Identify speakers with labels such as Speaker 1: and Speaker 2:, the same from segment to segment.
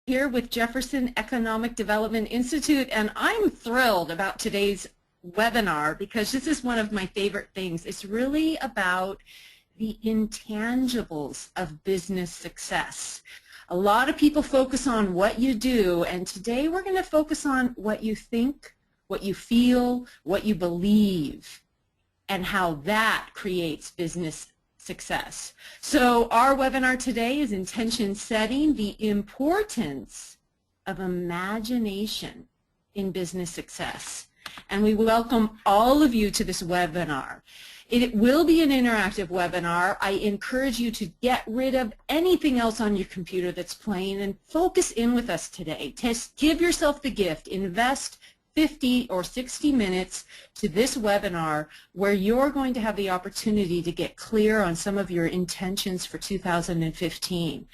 Speaker 1: here with Jefferson Economic Development Institute, and I'm thrilled about today's webinar because this is one of my favorite things. It's really about the intangibles of business success. A lot of people focus on what you do, and today we're going to focus on what you think, what you feel, what you believe, and how that creates business success. So our webinar today is intention setting, the importance of imagination in business success. And we welcome all of you to this webinar. It will be an interactive webinar. I encourage you to get rid of anything else on your computer that's playing and focus in with us today. Just give yourself the gift. Invest 50 or 60 minutes to this webinar where you're going to have the opportunity to get clear on some of your intentions for 2015.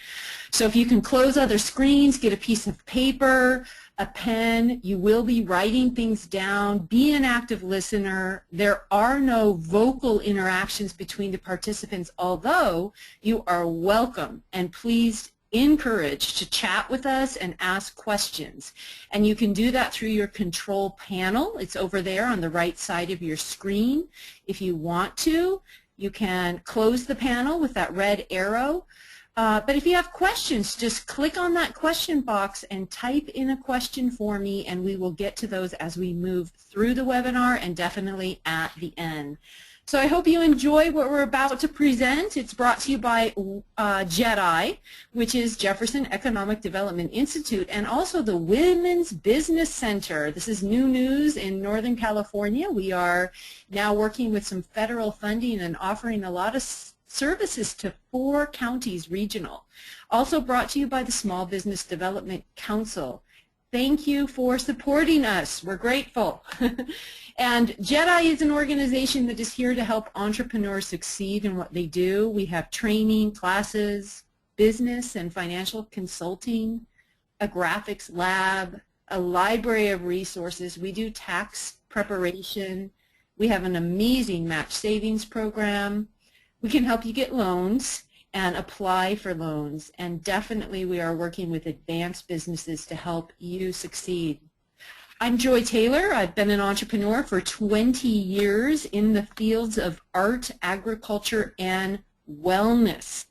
Speaker 1: So if you can close other screens, get a piece of paper, a pen, you will be writing things down. Be an active listener. There are no vocal interactions between the participants, although you are welcome and please encouraged to chat with us and ask questions. And you can do that through your control panel. It's over there on the right side of your screen. If you want to, you can close the panel with that red arrow. But if you have questions, just click on that question box and type in a question for me, and we will get to those as we move through the webinar and definitely at the end. So I hope you enjoy what we're about to present. It's brought to you by JEDI, which is Jefferson Economic Development Institute, and also the Women's Business Center. This is new news in Northern California. We are now working with some federal funding and offering a lot of services to 4 counties regional. Also brought to you by the Small Business Development Council. Thank you for supporting us. We're grateful. And JEDI is an organization that is here to help entrepreneurs succeed in what they do. We have training, classes, business and financial consulting, a graphics lab, a library of resources. We do tax preparation. We have an amazing match savings program. We can help you get loans and apply for loans. And definitely we are working with advanced businesses to help you succeed. I'm Joy Taylor. I've been an entrepreneur for 20 years in the fields of art, agriculture, and wellness.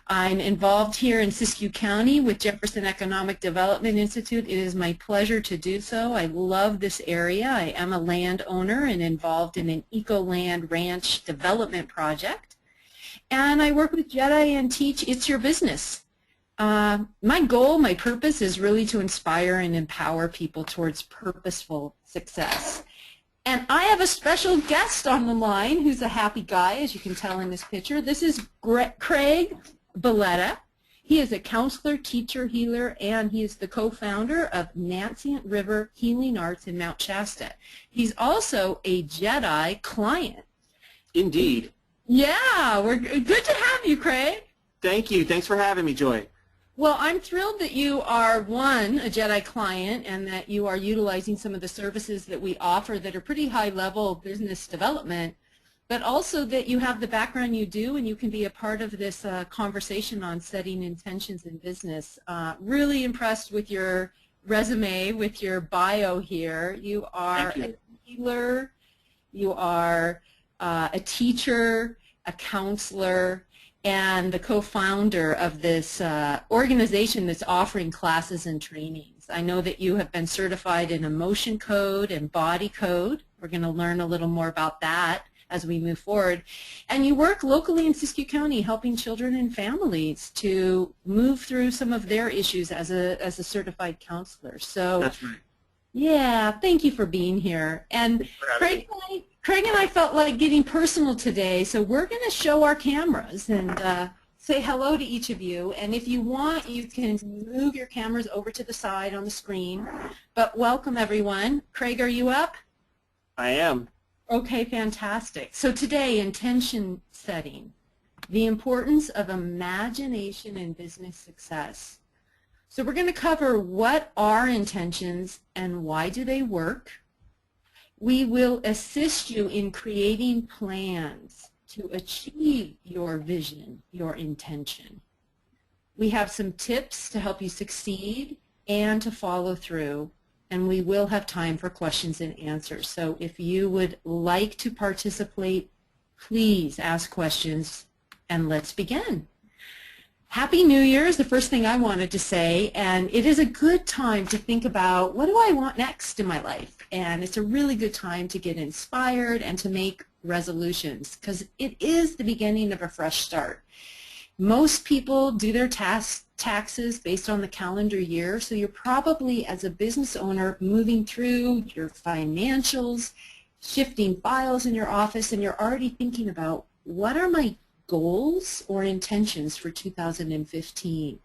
Speaker 1: I'm involved here in Siskiyou County with Jefferson Economic Development Institute. It is my pleasure to do so. I love this area. I am a landowner and involved in an eco-land ranch development project. And I work with JEDI and teach It's Your Business. My goal, my purpose is really to inspire and empower people towards purposeful success. And I have a special guest on the line who's a happy guy, as you can tell in this picture. This is Craig Belletta. He is a counselor, teacher, healer, and he is the co-founder of Nascent River Healing Arts in Mount Shasta. He's also a JEDI client.
Speaker 2: Indeed.
Speaker 1: Yeah, we're good to have you, Craig.
Speaker 2: Thank you. Thanks for having me, Joy.
Speaker 1: Well, I'm thrilled that you are, one, a JEDI client and that you are utilizing some of the services that we offer that are pretty high-level business development, but also that you have the background you do and you can be a part of this conversation on setting intentions in business. Really impressed with your resume, with your bio here. You are a healer, you are a teacher, a counselor, and the co-founder of this organization that's offering classes and trainings. I know that you have been certified in emotion code and body code. We're going to learn a little more about that as we move forward. And you work locally in Siskiyou County helping children and families to move through some of their issues as a certified counselor. So
Speaker 2: that's right.
Speaker 1: Yeah, thank you for being here. And Craig and I felt like getting personal today, so we're going to show our cameras and say hello to each of you. And if you want, you can move your cameras over to the side on the screen. But welcome, everyone. Craig, are you up?
Speaker 2: I am.
Speaker 1: Okay, fantastic. So today, intention setting, the importance of imagination in business success. So we're going to cover what are intentions and why do they work. We will assist you in creating plans to achieve your vision, your intention. We have some tips to help you succeed and to follow through, and we will have time for questions and answers. So if you would like to participate, please ask questions, and let's begin. Happy New Year is the first thing I wanted to say, and it is a good time to think about what do I want next in my life, and it's a really good time to get inspired and to make resolutions because it is the beginning of a fresh start. Most people do their taxes based on the calendar year, so you're probably, as a business owner, moving through your financials, shifting files in your office, and you're already thinking about what are my goals or intentions for 2015.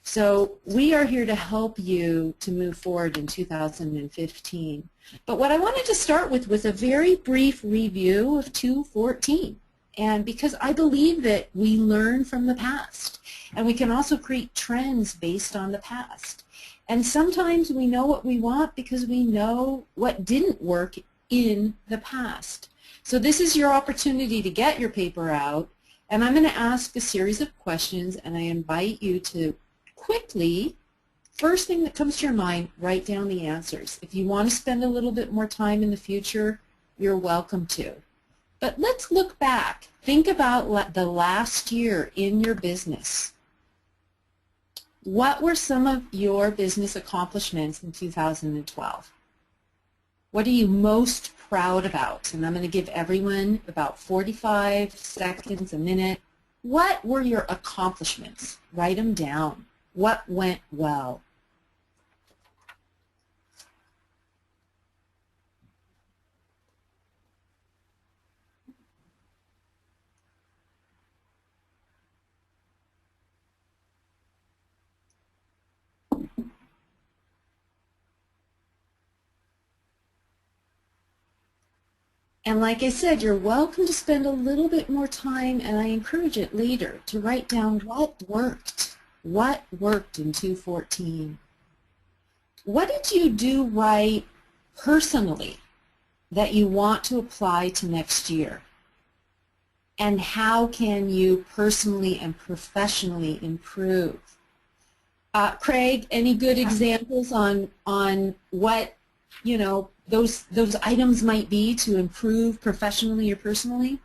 Speaker 1: So we are here to help you to move forward in 2015. But what I wanted to start with was a very brief review of 2014. And because I believe that we learn from the past, and we can also create trends based on the past. And sometimes we know what we want because we know what didn't work in the past. So this is your opportunity to get your paper out, and I'm going to ask a series of questions, and I invite you to quickly, first thing that comes to your mind, write down the answers. If you want to spend a little bit more time in the future, you're welcome to. But let's look back. Think about the last year in your business. What were some of your business accomplishments in 2012? What are you most proud about? And I'm going to give everyone about 45 seconds, a minute. What were your accomplishments? Write them down. What went well? And like I said, you're welcome to spend a little bit more time, and I encourage it later, to write down what worked. What worked in 2014? What did you do right personally that you want to apply to next year? And how can you personally and professionally improve? Craig, any good examples on what, you know, those items might be to improve professionally or personally?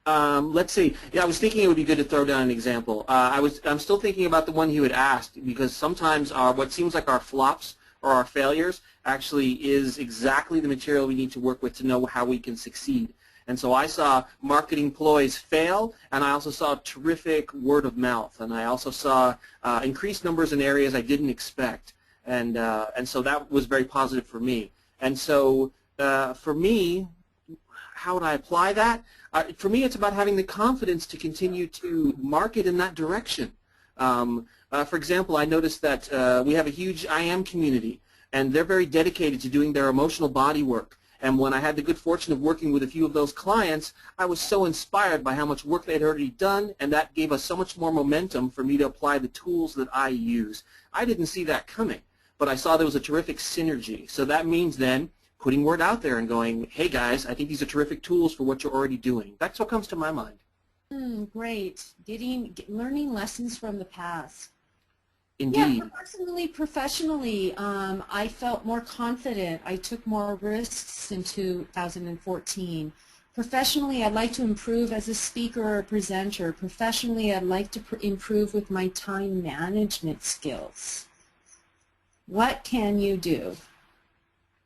Speaker 2: Let's see. Yeah, I was thinking it would be good to throw down an example. I'm still thinking about the one you had asked, because sometimes what seems like our flops or our failures actually is exactly the material we need to work with to know how we can succeed. And so I saw marketing ploys fail, and I also saw terrific word of mouth, and I also saw increased numbers in areas I didn't expect, and so that was very positive for me. And so for me, how would I apply that? For me, it's about having the confidence to continue to market in that direction. For example, I noticed that we have a huge I Am community, and they're very dedicated to doing their emotional body work. And when I had the good fortune of working with a few of those clients, I was so inspired by how much work they had already done, and that gave us so much more momentum for me to apply the tools that I use. I didn't see that coming, but I saw there was a terrific synergy. So that means then putting word out there and going, hey guys, I think these are terrific tools for what you're already doing. That's what comes to my mind.
Speaker 1: Great. Learning lessons from the past.
Speaker 2: Indeed.
Speaker 1: Yeah, personally, professionally, I felt more confident. I took more risks in 2014. Professionally, I'd like to improve as a speaker or a presenter. Professionally, I'd like to improve with my time management skills. What can you do?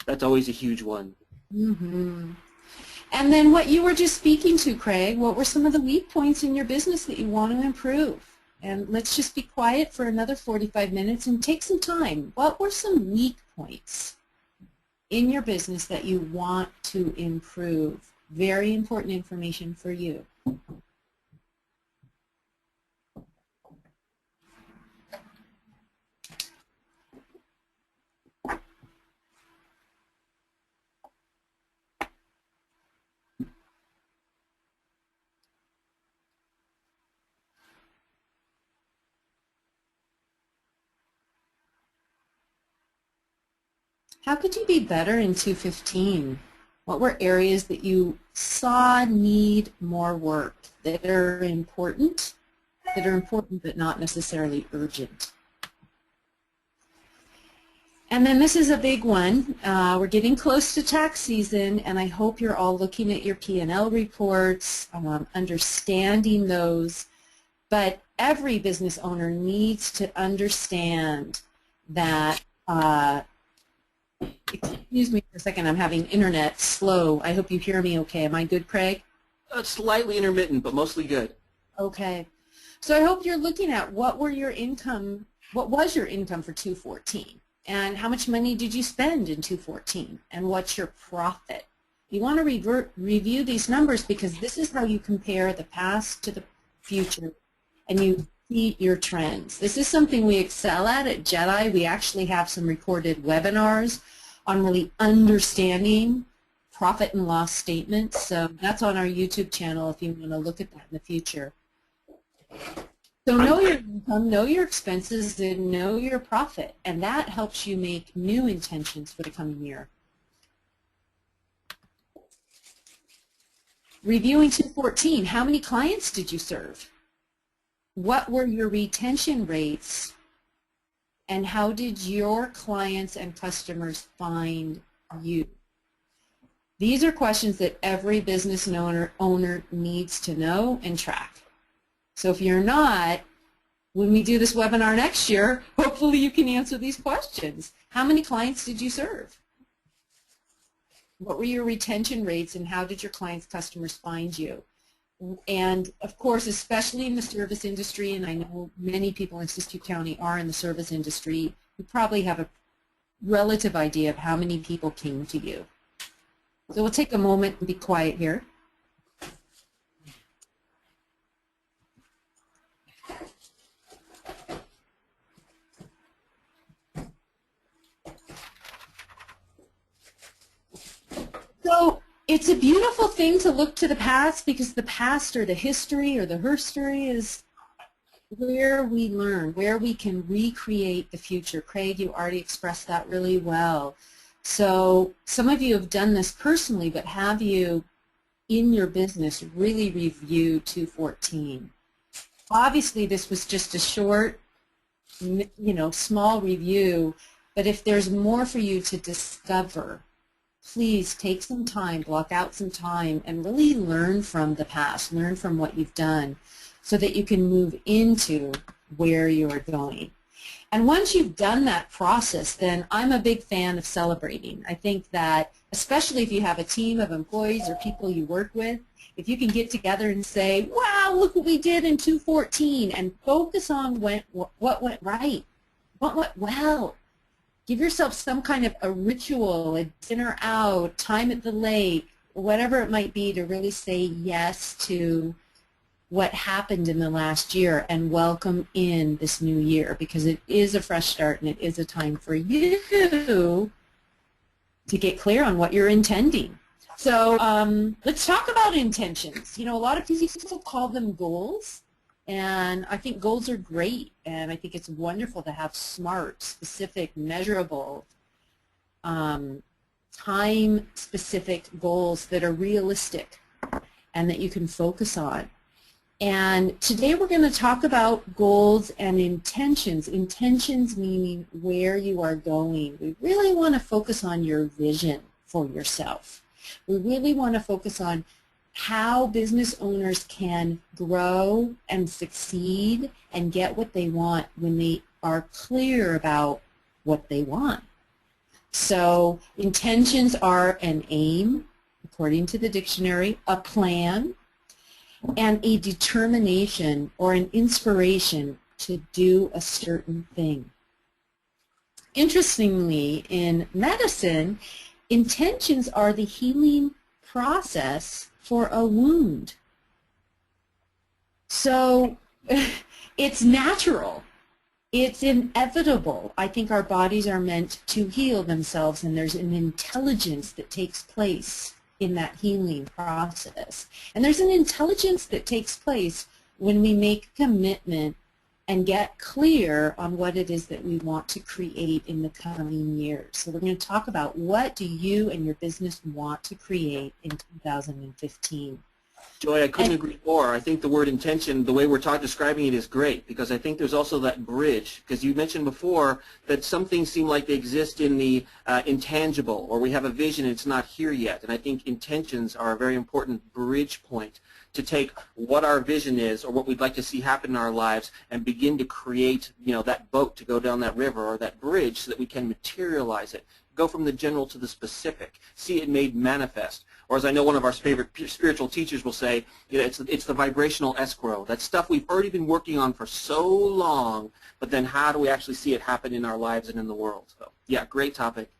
Speaker 2: That's always a huge one.
Speaker 1: Mm-hmm. And then what you were just speaking to, Craig, what were some of the weak points in your business that you want to improve? And let's just be quiet for another 45 minutes and take some time. What were some weak points in your business that you want to improve? Very important information for you. How could you be better in 2015? What were areas that you saw need more work that are important that are important but not necessarily urgent. And then this is a big one. We're getting close to tax season, and I hope you're all looking at your P&L reports, understanding those. But every business owner needs to understand that, excuse me for a second, I'm having internet slow. I hope you hear me okay. Am I good, Craig?
Speaker 2: Slightly intermittent, but mostly good.
Speaker 1: Okay. So I hope you're looking at what was your income for 2014, and how much money did you spend in 2014, and what's your profit? You want to review these numbers because this is how you compare the past to the future, and you see your trends. This is something we excel at JEDI. We actually have some recorded webinars on really understanding profit and loss statements. So that's on our YouTube channel if you want to look at that in the future. So know your income, know your expenses, and know your profit, and that helps you make new intentions for the coming year. Reviewing 2014, how many clients did you serve? What were your retention rates, and how did your clients and customers find you? These are questions that every business owner needs to know and track. So if you're not, when we do this webinar next year, hopefully you can answer these questions. How many clients did you serve? What were your retention rates, and how did your clients' customers find you? And of course, especially in the service industry, and I know many people in Siskiyou County are in the service industry, you probably have a relative idea of how many people came to you. So we'll take a moment and be quiet here. So it's a beautiful thing to look to the past, because the past, or the history, or the herstory, is where we learn, where we can recreate the future. Craig, you already expressed that really well. So some of you have done this personally, but have you in your business really review 2014? Obviously this was just a short, small review, but if there's more for you to discover, please take some time, block out some time, and really learn from the past, learn from what you've done, so that you can move into where you're going. And once you've done that process, then I'm a big fan of celebrating. I think that, especially if you have a team of employees or people you work with, if you can get together and say, wow, look what we did in 2014, and focus on what went right, what went well. Give yourself some kind of a ritual, a dinner out, time at the lake, whatever it might be, to really say yes to what happened in the last year and welcome in this new year, because it is a fresh start and it is a time for you to get clear on what you're intending. So let's talk about intentions. A lot of people call them goals, and I think goals are great, and I think it's wonderful to have SMART, specific, measurable, time-specific goals that are realistic and that you can focus on. And today we're going to talk about goals and intentions. Intentions meaning where you are going. We really want to focus on your vision for yourself. We really want to focus on how business owners can grow and succeed and get what they want when they are clear about what they want. So intentions are an aim, according to the dictionary, a plan, and a determination or an inspiration to do a certain thing. Interestingly, in medicine, intentions are the healing process for a wound. So it's natural. It's inevitable. I think our bodies are meant to heal themselves, and there's an intelligence that takes place in that healing process. And there's an intelligence that takes place when we make a commitment and get clear on what it is that we want to create in the coming years. So we're going to talk about what do you and your business want to create in 2015.
Speaker 2: Joy, I couldn't agree more. I think the word intention, the way we're describing it, is great, because I think there's also that bridge, because you mentioned before that some things seem like they exist in the intangible, or we have a vision and it's not here yet. And I think intentions are a very important bridge point to take what our vision is or what we'd like to see happen in our lives and begin to create, that boat to go down that river or that bridge so that we can materialize it. Go from the general to the specific, see it made manifest. Or as I know one of our favorite spiritual teachers will say, it's the vibrational escrow. That stuff we've already been working on for so long, but then how do we actually see it happen in our lives and in the world? So, yeah, great topic.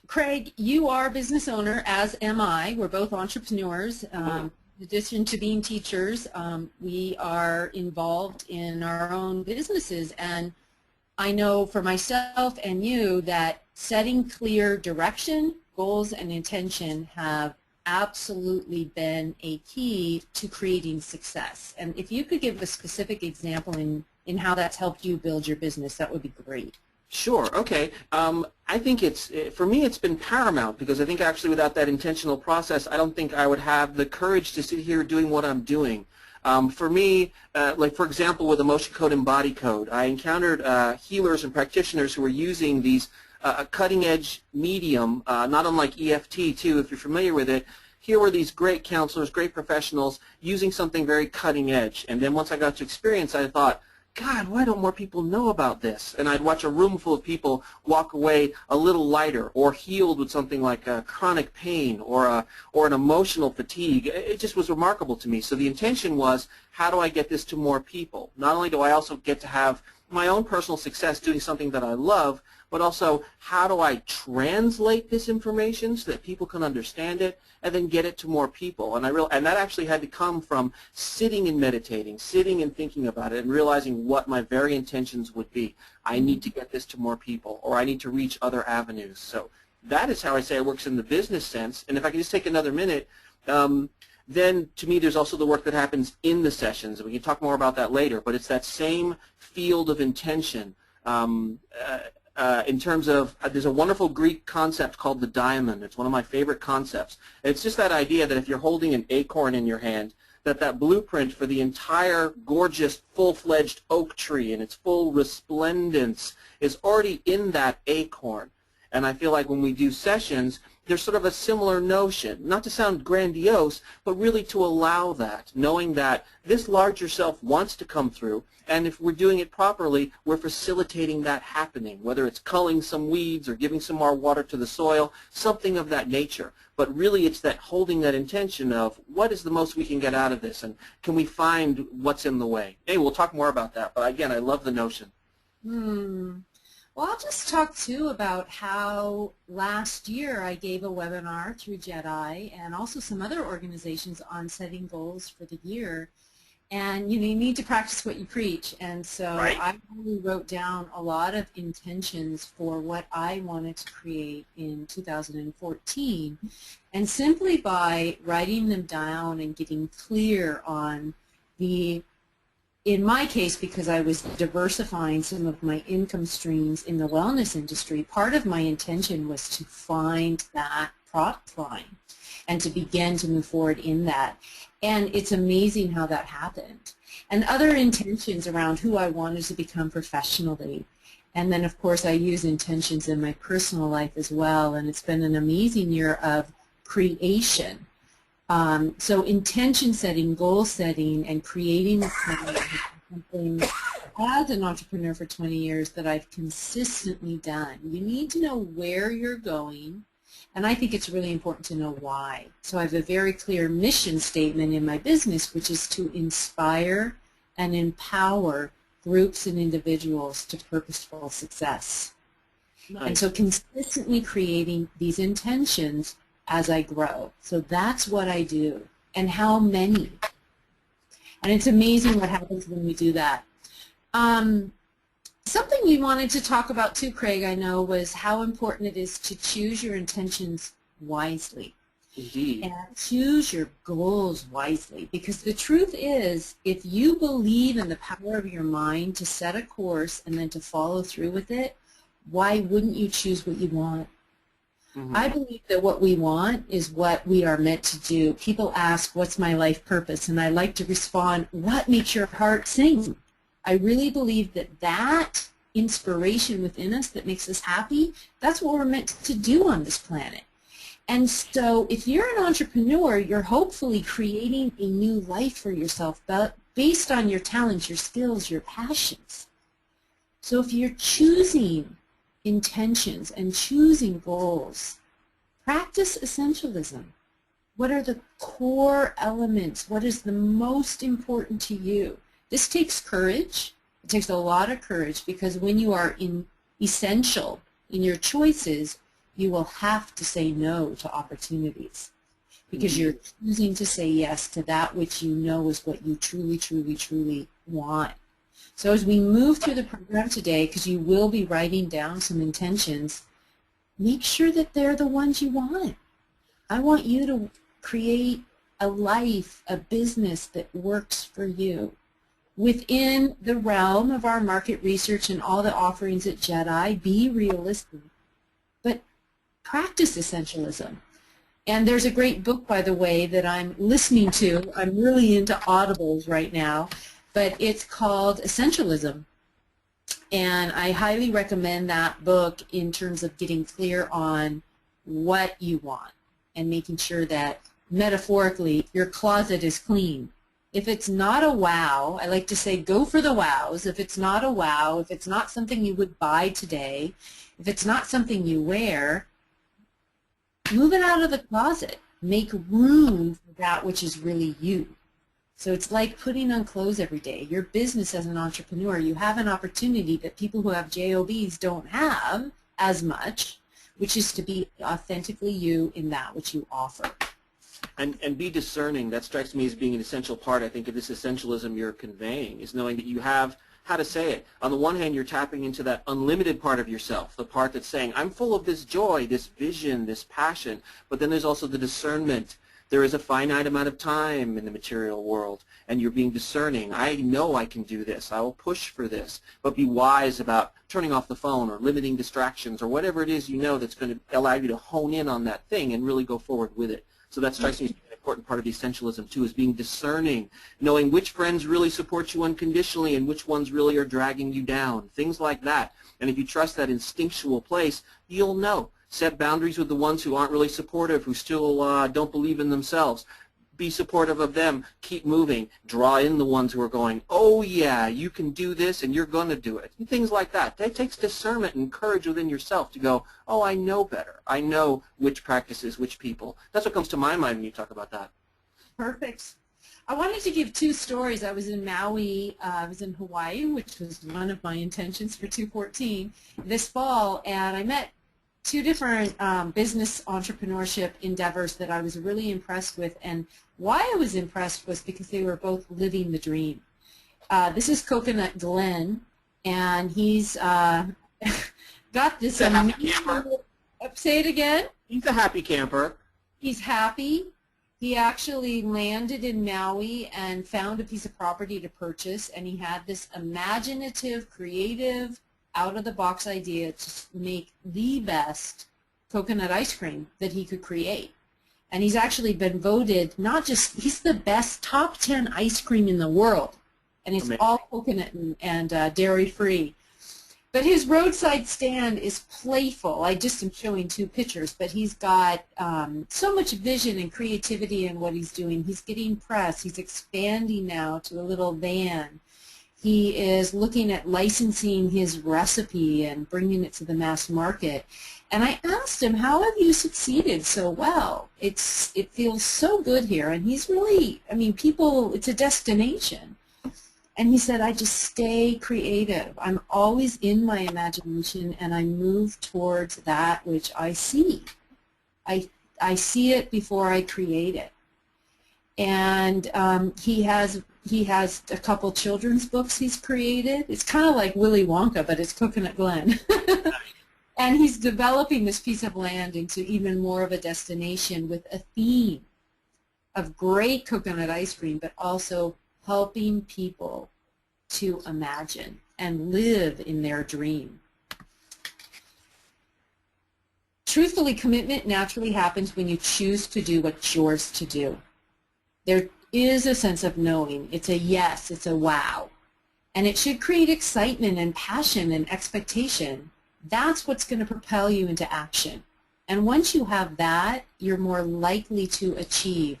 Speaker 1: Craig, you are a business owner, as am I. We're both entrepreneurs. In addition to being teachers, we are involved in our own businesses. And I know for myself and you that setting clear direction, goals, and intention have absolutely been a key to creating success. And if you could give a specific example in how that's helped you build your business, that would be great.
Speaker 2: Sure. Okay. I think for me, it's been paramount, because I think actually without that intentional process, I don't think I would have the courage to sit here doing what I'm doing. For me, like for example, with Emotion Code and Body Code, I encountered healers and practitioners who were using these a cutting-edge medium, not unlike EFT too, if you're familiar with it. Here were these great counselors, great professionals using something very cutting-edge. And then once I got to experience, I thought, God, why don't more people know about this? And I'd watch a room full of people walk away a little lighter or healed with something like chronic pain or an emotional fatigue. It just was remarkable to me. So the intention was, how do I get this to more people? Not only do I also get to have my own personal success doing something that I love, but also how do I translate this information so that people can understand it and then get it to more people. And that actually had to come from sitting and meditating, sitting and thinking about it and realizing what my very intentions would be. I need to get this to more people, or I need to reach other avenues. So that is how I say it works in the business sense. And if I can just take another minute, then to me there's also the work that happens in the sessions. We can talk more about that later, but it's that same field of intention. In terms of, there's a wonderful Greek concept called the diamond. It's one of my favorite concepts. It's just that idea that if you're holding an acorn in your hand, that blueprint for the entire gorgeous, full-fledged oak tree and its full resplendence is already in that acorn. And I feel like when we do sessions, there's sort of a similar notion, not to sound grandiose, but really to allow that, knowing that this larger self wants to come through, and if we're doing it properly, we're facilitating that happening, whether it's culling some weeds or giving some more water to the soil, something of that nature. But really it's that holding that intention of what is the most we can get out of this, and can we find what's in the way. Hey, we'll talk more about that, but again, I love the notion.
Speaker 1: Well, I'll just talk, too, about how last year I gave a webinar through JEDI and also some other organizations on setting goals for the year. And, you need to practice what you preach. And so I really wrote down a lot of intentions for what I wanted to create in 2014. And simply by writing them down and getting clear on in my case, because I was diversifying some of my income streams in the wellness industry, part of my intention was to find that product line and to begin to move forward in that. And it's amazing how that happened. And other intentions around who I wanted to become professionally. And then, of course, I use intentions in my personal life as well. And it's been an amazing year of creation. So intention setting, goal setting, and creating a plan is something as an entrepreneur for 20 years that I've consistently done. You need to know where you're going, and I think it's really important to know why. So I have a very clear mission statement in my business, which is to inspire and empower groups and individuals to purposeful success. Nice. And so consistently creating these intentions as I grow. So that's what I do. And how many? And it's amazing what happens when we do that. Something we wanted to talk about too, Craig, I know, was how important it is to choose your intentions wisely.
Speaker 2: Indeed.
Speaker 1: And choose your goals wisely. Because the truth is, if you believe in the power of your mind to set a course and then to follow through with it, why wouldn't you choose what you want? I believe that what we want is what we are meant to do. People ask, what's my life purpose? And I like to respond, what makes your heart sing? I really believe that that inspiration within us that makes us happy, that's what we're meant to do on this planet. And so if you're an entrepreneur, you're hopefully creating a new life for yourself based on your talents, your skills, your passions. So if you're choosing intentions and choosing goals, practice essentialism. What are the core elements? What is the most important to you? This takes courage. It takes a lot of courage because when you are essential in your choices, you will have to say no to opportunities because you're choosing to say yes to that which you know is what you truly, truly, truly want. So as we move through the program today, because you will be writing down some intentions, make sure that they're the ones you want. I want you to create a life, a business that works for you within the realm of our market research and all the offerings at JEDI. Be realistic, but practice essentialism. And there's a great book, by the way, that I'm listening to. I'm really into audibles right now, but it's called Essentialism. And I highly recommend that book in terms of getting clear on what you want and making sure that, metaphorically, your closet is clean. If it's not a wow, I like to say go for the wows. If it's not a wow, if it's not something you would buy today, if it's not something you wear, move it out of the closet. Make room for that which is really you. So it's like putting on clothes every day. Your business as an entrepreneur, you have an opportunity that people who have JOBs don't have as much, which is to be authentically you in that which you offer.
Speaker 2: And be discerning. That strikes me as being an essential part, I think, of this essentialism you're conveying, is knowing that you have, how to say it. On the one hand, you're tapping into that unlimited part of yourself, the part that's saying, I'm full of this joy, this vision, this passion, but then there's also the discernment. There is a finite amount of time in the material world, and you're being discerning. I know I can do this. I will push for this, but be wise about turning off the phone or limiting distractions or whatever it is you know that's going to allow you to hone in on that thing and really go forward with it. So that strikes me as an important part of essentialism, too, is being discerning, knowing which friends really support you unconditionally and which ones really are dragging you down, things like that. And if you trust that instinctual place, you'll know. Set boundaries with the ones who aren't really supportive, who still don't believe in themselves. Be supportive of them. Keep moving. Draw in the ones who are going, oh, yeah, you can do this and you're going to do it. And things like that. That takes discernment and courage within yourself to go, oh, I know better. I know which practices, which people. That's what comes to my mind when you talk about that.
Speaker 1: Perfect. I wanted to give two stories. I was in Maui, I was in Hawaii, which was one of my intentions for 2014 this fall, and I met two different business entrepreneurship endeavors that I was really impressed with, and why I was impressed was because they were both living the dream. This is Coconut Glenn, and he's got this amazing... Say it again?
Speaker 2: He's a happy camper.
Speaker 1: He's happy. He actually landed in Maui and found a piece of property to purchase, and he had this imaginative, creative, out-of-the-box idea to make the best coconut ice cream that he could create. And he's actually been voted not just, he's the best top 10 ice cream in the world. And it's all coconut and dairy-free. But his roadside stand is playful. I just am showing two pictures, but he's got so much vision and creativity in what he's doing. He's getting press. He's expanding now to a little van. He is looking at licensing his recipe and bringing it to the mass market. And I asked him, how have you succeeded so well? It feels so good here. And he's really, I mean, people, it's a destination. And he said, I just stay creative. I'm always in my imagination, and I move towards that which I see. I see it before I create it. And he has a couple children's books he's created. It's kind of like Willy Wonka, but it's Coconut Glen. And he's developing this piece of land into even more of a destination with a theme of great coconut ice cream, but also helping people to imagine and live in their dream. truthfully, commitment naturally happens when you choose to do what's yours to do. There is a sense of knowing. It's a yes, it's a wow. And it should create excitement and passion and expectation. That's what's going to propel you into action. And once you have that, you're more likely to achieve.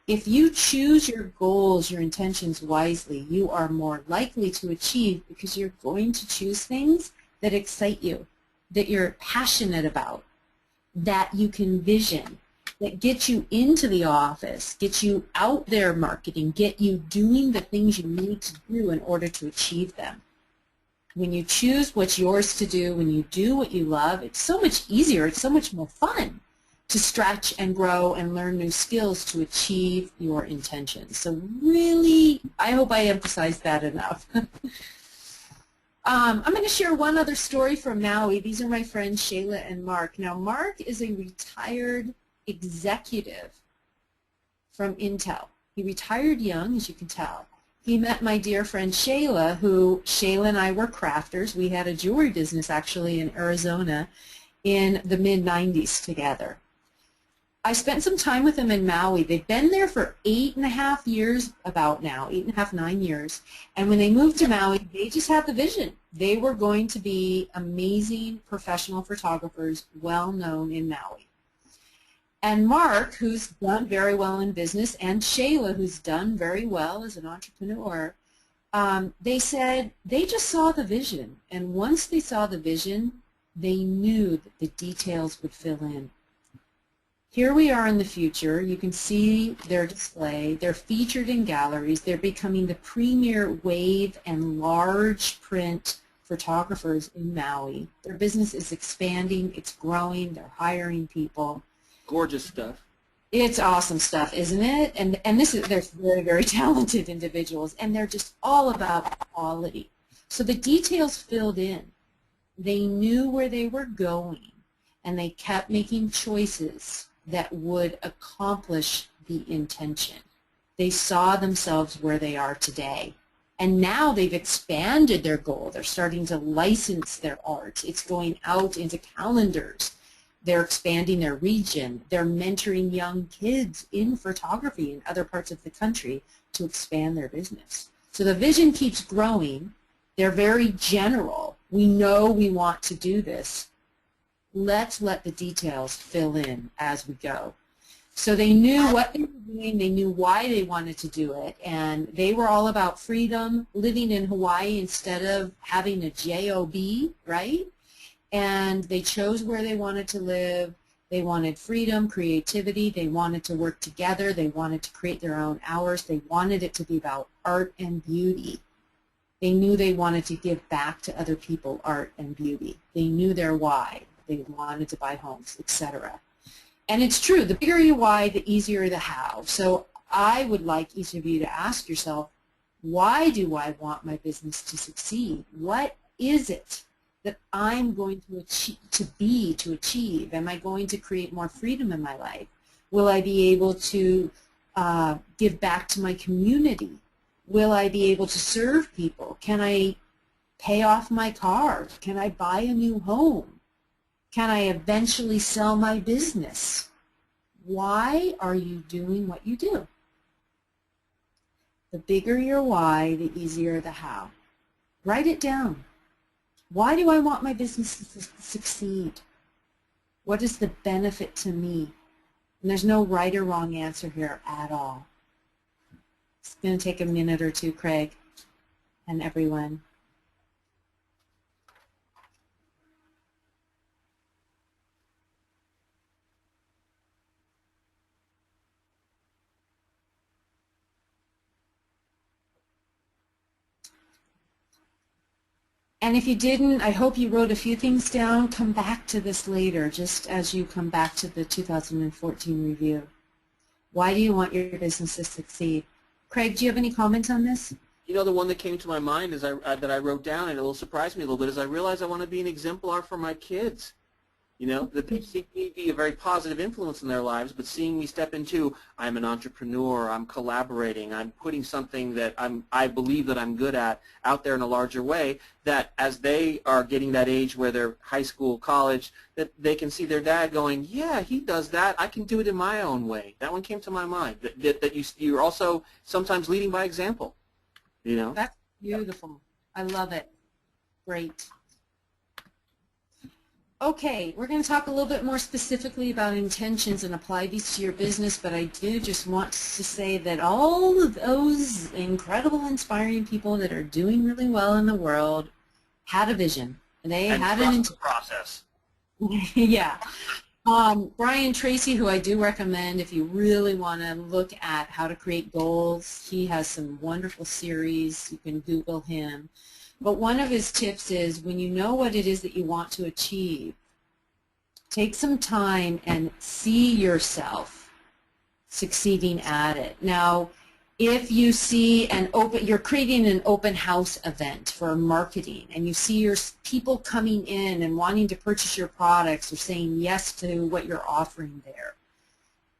Speaker 1: If you choose your goals, your intentions wisely, you are more likely to achieve because you're going to choose things that excite you, that you're passionate about, that you can vision, that get you into the office, get you out there marketing, get you doing the things you need to do in order to achieve them. When you choose what's yours to do, when you do what you love, it's so much easier, it's so much more fun to stretch and grow and learn new skills to achieve your intentions. So really, I hope I emphasized that enough. I'm going to share one other story from Maui. These are my friends Shayla and Mark. Now, Mark is a retired executive from Intel. He retired young, as you can tell. He met my dear friend Shayla, who Shayla and I were crafters. We had a jewelry business actually in Arizona in the mid-90s together. I spent some time with them in Maui. They've been there for 8.5 years about now, 8.5, 9 years. And when they moved to Maui, they just had the vision. They were going to be amazing professional photographers, well known in Maui. And Mark, who's done very well in business, and Shayla, who's done very well as an entrepreneur, they said they just saw the vision. And once they saw the vision, they knew that the details would fill in. Here we are in the future. You can see their display. They're featured in galleries. They're becoming the premier wave and large print photographers in Maui. Their business is expanding. It's growing. They're hiring people.
Speaker 2: Gorgeous stuff.
Speaker 1: It's awesome stuff, isn't it? And they're very, very talented individuals, and they're just all about quality. So the details filled in. They knew where they were going, and they kept making choices that would accomplish the intention. They saw themselves where they are today. And now they've expanded their goal. They're starting to license their art. It's going out into calendars. They're expanding their region. They're mentoring young kids in photography in other parts of the country to expand their business. So the vision keeps growing. They're very general. We know we want to do this. Let's let the details fill in as we go. So they knew what they were doing, they knew why they wanted to do it, and they were all about freedom, living in Hawaii instead of having a job, right? And they chose where they wanted to live. They wanted freedom, creativity, they wanted to work together, they wanted to create their own hours, they wanted it to be about art and beauty. They knew they wanted to give back to other people art and beauty. They knew their why. They wanted to buy homes, etc. And it's true, the bigger your why, the easier the how. So I would like each of you to ask yourself, why do I want my business to succeed? What is it that I'm going to achieve? Am I going to create more freedom in my life? Will I be able to give back to my community? Will I be able to serve people? Can I pay off my car? Can I buy a new home? Can I eventually sell my business? Why are you doing what you do? The bigger your why, the easier the how. Write it down. Why do I want my business to succeed? What is the benefit to me? And there's no right or wrong answer here at all. It's going to take a minute or two, Craig, and everyone. And if you didn't, I hope you wrote a few things down. Come back to this later, just as you come back to the 2014 review. Why do you want your business to succeed? Craig, do you have any comments on this?
Speaker 2: You know, the one that came to my mind is that I wrote down, and it will surprise me a little bit, is I realized I want to be an exemplar for my kids. You know, that they see me be a very positive influence in their lives, but seeing me step into, I'm an entrepreneur, I'm collaborating, I'm putting something that I believe that I'm good at out there in a larger way, that as they are getting that age where they're high school, college, that they can see their dad going, yeah, he does that, I can do it in my own way. That one came to my mind, that you're also sometimes leading by example, you know?
Speaker 1: That's beautiful. I love it. Great. Okay, we're going to talk a little bit more specifically about intentions and apply these to your business, but I do just want to say that all of those incredible, inspiring people that are doing really well in the world had a vision. They had an
Speaker 2: trust the process.
Speaker 1: yeah. Brian Tracy, who I do recommend if you really want to look at how to create goals, he has some wonderful series. You can Google him. But one of his tips is when you know what it is that you want to achieve, take some time and see yourself succeeding at it. Now, if you see you're creating an open house event for marketing and you see your people coming in and wanting to purchase your products or saying yes to what you're offering there,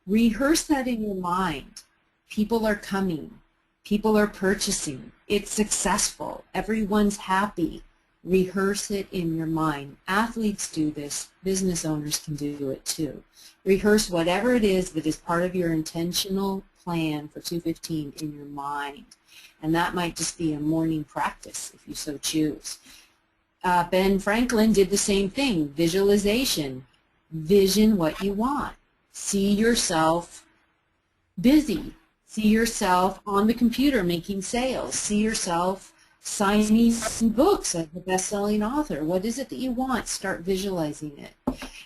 Speaker 1: rehearse that in your mind. People are coming. People are purchasing. It's successful. Everyone's happy. Rehearse it in your mind. Athletes do this. Business owners can do it too. Rehearse whatever it is that is part of your intentional plan for 215 in your mind. And that might just be a morning practice if you so choose. Ben Franklin did the same thing. Visualization. Vision what you want. See yourself busy. See yourself on the computer making sales. See yourself signing some books as a best-selling author. What is it that you want? Start visualizing it.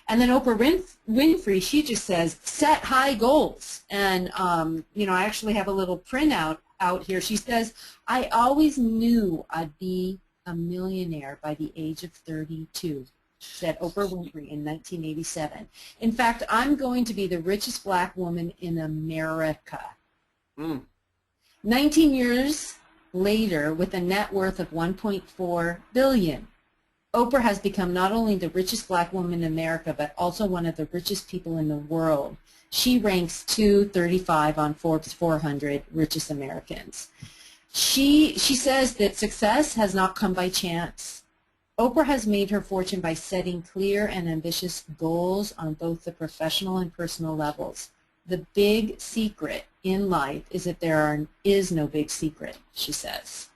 Speaker 1: And then Oprah Winfrey, she just says, set high goals. And, you know, I actually have a little printout out here. She says, I always knew I'd be a millionaire by the age of 32, said Oprah Winfrey in 1987. In fact, I'm going to be the richest black woman in America. 19 years later, with a net worth of $1.4 billion, Oprah has become not only the richest black woman in America, but also one of the richest people in the world. She ranks 235 on Forbes 400 richest Americans. She says that success has not come by chance. Oprah has made her fortune by setting clear and ambitious goals on both the professional and personal levels. The big secret in life is that there is no big secret, she says.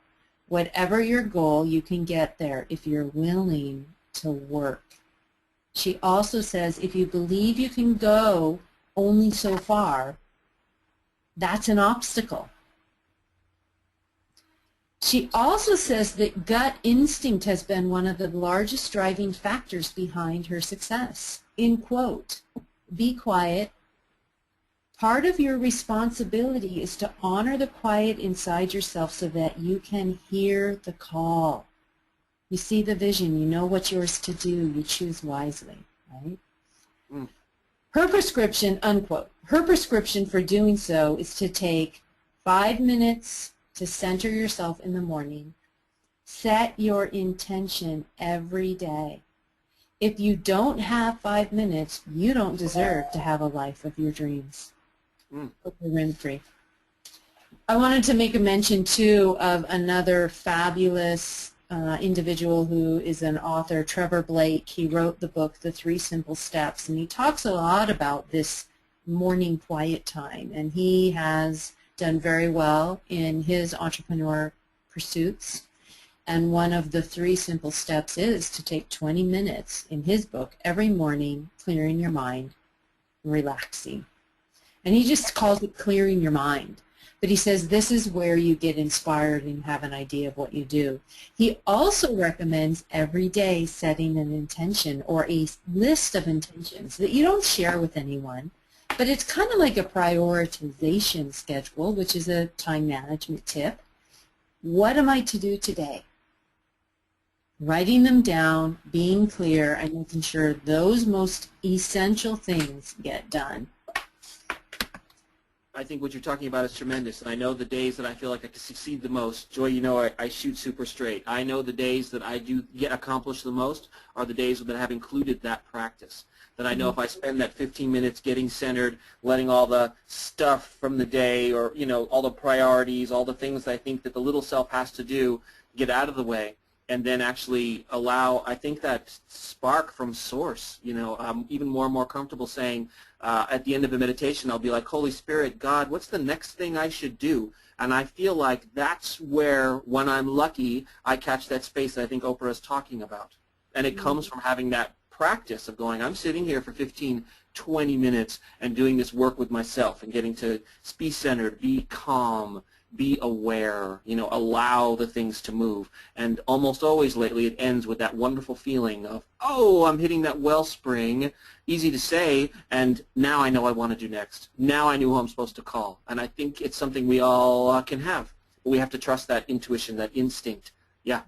Speaker 1: Whatever your goal, you can get there if you're willing to work. She also says if you believe you can go only so far, that's an obstacle. She also says that gut instinct has been one of the largest driving factors behind her success. In quote, be quiet. Part of your responsibility is to honor the quiet inside yourself so that you can hear the call. You see the vision, you know what's yours to do, you choose wisely, right? Her prescription, unquote, her prescription for doing so is to take 5 minutes to center yourself in the morning. Set your intention every day. If you don't have 5 minutes, you don't deserve to have a life of your dreams. Oprah Winfrey. I wanted to make a mention, too, of another fabulous individual who is an author, Trevor Blake. He wrote the book, The 3 Simple Steps, and he talks a lot about this morning quiet time, and he has done very well in his entrepreneur pursuits. And one of the 3 simple steps is to take 20 minutes in his book every morning, clearing your mind, relaxing. And he just calls it clearing your mind. But he says this is where you get inspired and have an idea of what you do. He also recommends every day setting an intention or a list of intentions that you don't share with anyone, but it's kind of like a prioritization schedule, which is a time management tip. What am I to do today? Writing them down, being clear, and making sure those most essential things get done.
Speaker 2: I think what you're talking about is tremendous, and I know the days that I feel like I can succeed the most. Joy, you know I shoot super straight. I know the days that I do get accomplished the most are the days that have included that practice. That I know if I spend that 15 minutes getting centered, letting all the stuff from the day or, you know, all the priorities, all the things that I think that the little self has to do, get out of the way, and then actually allow, I think, that spark from source. You know, I'm even more and more comfortable saying at the end of a meditation, I'll be like, Holy Spirit, God, what's the next thing I should do? And I feel like that's where, when I'm lucky, I catch that space that I think Oprah is talking about. And it comes from having that practice of going, I'm sitting here for 15, 20 minutes and doing this work with myself and getting to be centered, be calm, be aware, you know, allow the things to move. And almost always lately it ends with that wonderful feeling of, oh, I'm hitting that wellspring, easy to say, and now I know I want to do next. Now I know who I'm supposed to call. And I think it's something we all can have. But we have to trust that intuition, that instinct. Yeah.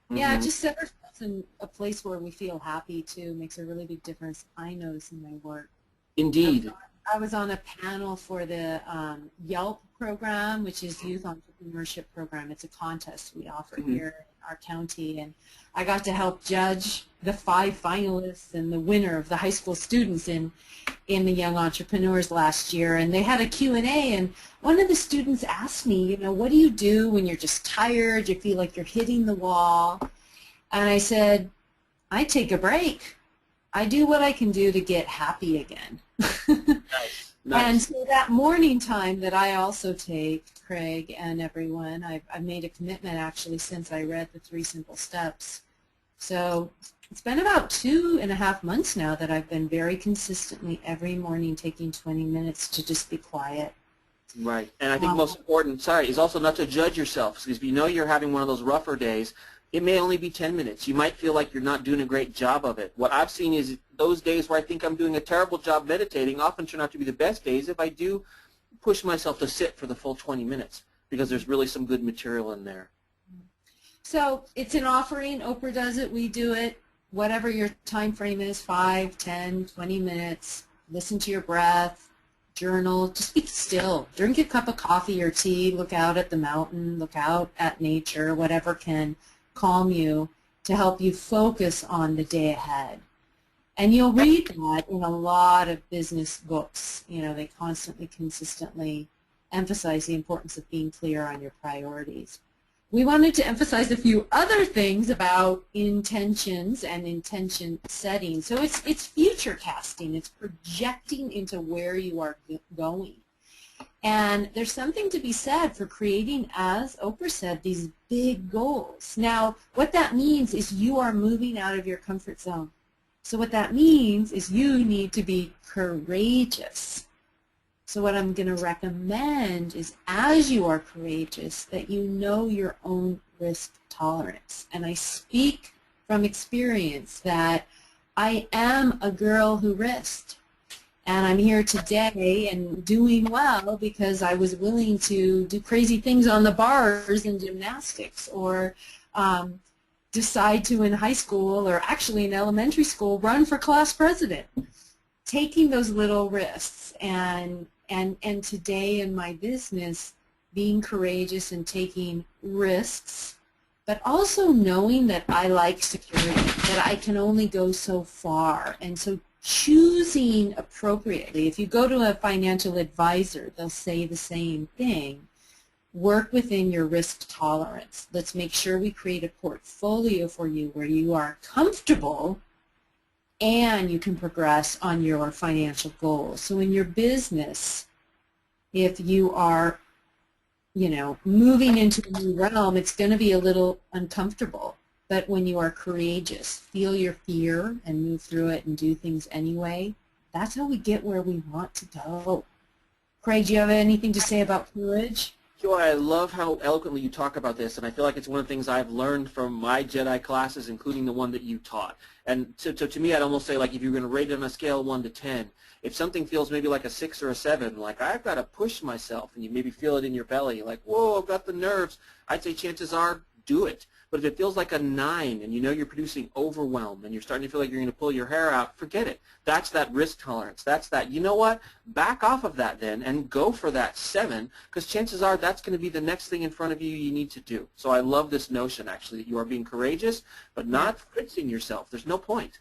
Speaker 1: Yeah, just set ourselves in a place where we feel happy too makes a really big difference. I notice in my work.
Speaker 2: Indeed.
Speaker 1: I was on a panel for the Yelp program, which is Youth Entrepreneurship Program. It's a contest we offer here in our county, and I got to help judge the 5 finalists and the winner of the high school students in the Young Entrepreneurs last year. And they had a Q&A, and one of the students asked me, you know, what do you do when you're just tired, you feel like you're hitting the wall? And I said, I take a break. I do what I can do to get happy again.
Speaker 2: Nice. Nice.
Speaker 1: And so that morning time that I also take, Craig and everyone, I've made a commitment actually since I read the 3 Simple Steps. So it's been about 2.5 months now that I've been very consistently every morning taking 20 minutes to just be quiet.
Speaker 2: Right. And I think most important, is also not to judge yourself, because if you know you're having one of those rougher days, it may only be 10 minutes. You might feel like you're not doing a great job of it. What I've seen is those days where I think I'm doing a terrible job meditating often turn out to be the best days if I do push myself to sit for the full 20 minutes, because there's really some good material in there.
Speaker 1: So it's an offering. Oprah does it. We do it. Whatever your time frame is, 5, 10, 20 minutes. Listen to your breath. Journal. Just be still. Drink a cup of coffee or tea. Look out at the mountain. Look out at nature. Whatever can calm you to help you focus on the day ahead. And you'll read that in a lot of business books. You know, they constantly, consistently emphasize the importance of being clear on your priorities. We wanted to emphasize a few other things about intentions and intention setting. So it's future casting. It's projecting into where you are going. And there's something to be said for creating, as Oprah said, these big goals. Now, what that means is you are moving out of your comfort zone. So what that means is you need to be courageous. So what I'm going to recommend is, as you are courageous, that you know your own risk tolerance. And I speak from experience that I am a girl who risked. And I'm here today and doing well because I was willing to do crazy things on the bars in gymnastics, or decide to, in high school or actually in elementary school, run for class president. Taking those little risks, and today in my business, being courageous and taking risks, but also knowing that I like security, that I can only go so far. And so choosing appropriately. If you go to a financial advisor, they'll say the same thing. Work within your risk tolerance. Let's make sure we create a portfolio for you where you are comfortable and you can progress on your financial goals. So in your business, if you are, you know, moving into a new realm, it's going to be a little uncomfortable. But when you are courageous, feel your fear and move through it and do things anyway, that's how we get where we want to go. Craig, do you have anything to say about courage?
Speaker 2: Joy, I love how eloquently you talk about this, and I feel like it's one of the things I've learned from my JEDI classes, including the one that you taught. And so to me, I'd almost say, like, if you're going to rate it on a scale of 1 to 10, if something feels maybe like a 6 or a 7, like, I've got to push myself, and you maybe feel it in your belly, like, whoa, I've got the nerves, I'd say chances are do it. But if it feels like a 9 and you know you're producing overwhelm and you're starting to feel like you're going to pull your hair out, forget it. That's that risk tolerance. That's that, you know what, back off of that then and go for that 7, because chances are that's going to be the next thing in front of you you need to do. So I love this notion, actually, that you are being courageous but not fritzing yourself. There's no point.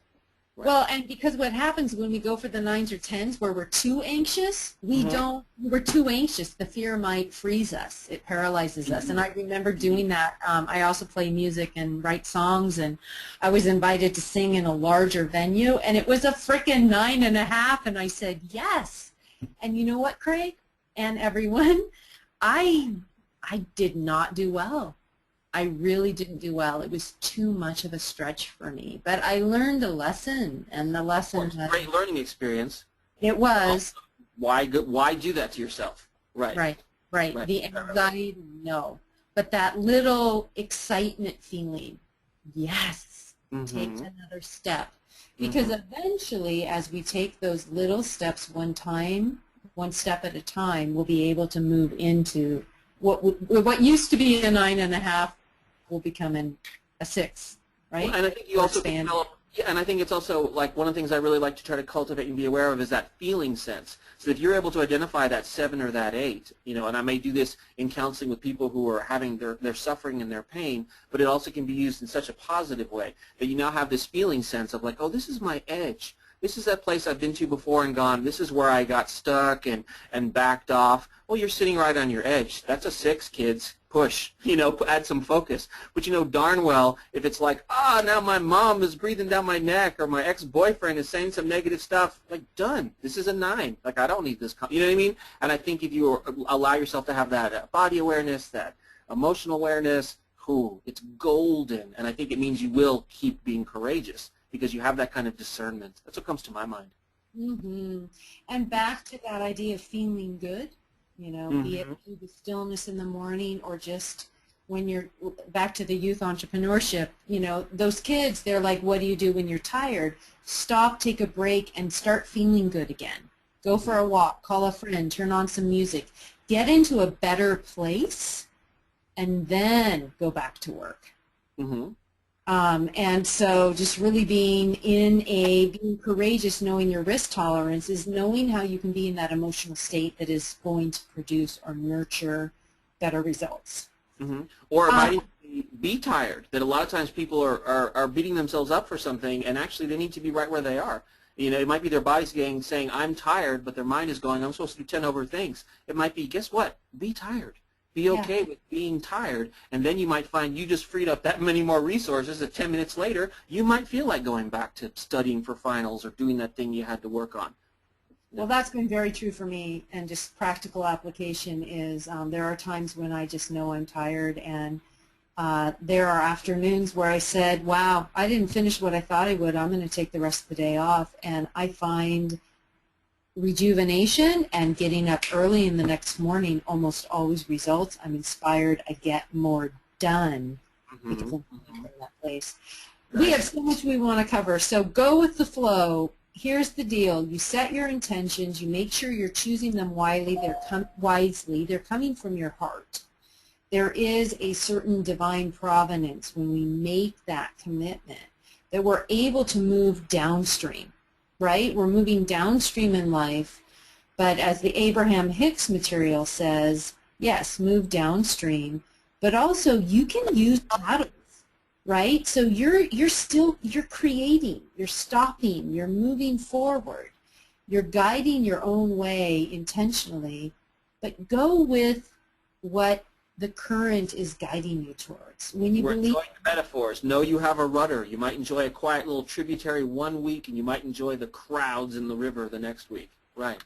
Speaker 2: Right.
Speaker 1: Well, and because what happens when we go for the 9s or 10s where we're too anxious, we're too anxious. The fear might freeze us. It paralyzes us. And I remember doing that. I also play music and write songs, and I was invited to sing in a larger venue, and it was a frickin' 9.5, and I said, yes. And you know what, Craig and everyone? I did not do well. I really didn't do well. It was too much of a stretch for me. But I learned a lesson, and the lesson was...
Speaker 2: Great learning experience.
Speaker 1: It was.
Speaker 2: Why do that to yourself? Right.
Speaker 1: Right. The anxiety, no. But that little excitement feeling, yes, take another step. Because eventually, as we take those little steps one step at a time, we'll be able to move into what used to be a 9.5 will become a 6, right?
Speaker 2: Well, and I think you also develop, and I think it's also like one of the things I really like to try to cultivate and be aware of is that feeling sense. So if you're able to identify that 7 or that 8, you know, and I may do this in counseling with people who are having their suffering and their pain, but it also can be used in such a positive way that you now have this feeling sense of like, oh, this is my edge. This is that place I've been to before and gone. This is where I got stuck and backed off. Well, you're sitting right on your edge. That's a 6, kids. Push. You know, add some focus. But you know darn well if it's like, now my mom is breathing down my neck or my ex-boyfriend is saying some negative stuff, like, done. This is a 9. Like, I don't need this. You know what I mean? And I think if you allow yourself to have that body awareness, that emotional awareness, it's golden. And I think it means you will keep being courageous, because you have that kind of discernment. That's what comes to my mind.
Speaker 1: And back to that idea of feeling good, you know, be it through the stillness in the morning or just when you're back to the youth entrepreneurship, you know, those kids, they're like, what do you do when you're tired? Stop, take a break, and start feeling good again. Go for a walk, call a friend, turn on some music. Get into a better place, and then go back to work. And so just really being courageous, knowing your risk tolerance is knowing how you can be in that emotional state that is going to produce or nurture better results.
Speaker 2: Or it might be tired, that a lot of times people are beating themselves up for something, and actually they need to be right where they are. You know, it might be their body's saying, I'm tired, but their mind is going, I'm supposed to do 10 over things. It might be, guess what? Be tired. Be okay with being tired, and then you might find you just freed up that many more resources that 10 minutes later you might feel like going back to studying for finals or doing that thing you had to work on.
Speaker 1: Well, that's been very true for me, and just practical application is there are times when I just know I'm tired, and there are afternoons where I said, wow, I didn't finish what I thought I would. I'm going to take the rest of the day off, and I find rejuvenation and getting up early in the next morning almost always results. I'm inspired. I get more done because I'm in that place. We have so much we want to cover, so go with the flow. Here's the deal. You set your intentions. You make sure you're choosing them wisely. They're coming from your heart. There is a certain divine provenance when we make that commitment that we're able to move downstream. Right? We're moving downstream in life, but as the Abraham Hicks material says, yes, move downstream, but also you can use paddles, right? So you're creating, you're stopping, you're moving forward, you're guiding your own way intentionally, but go with what the current is guiding you towards. When you believe
Speaker 2: enjoying the metaphors. Know you have a rudder. You might enjoy a quiet little tributary one week, and you might enjoy the crowds in the river the next week. Right.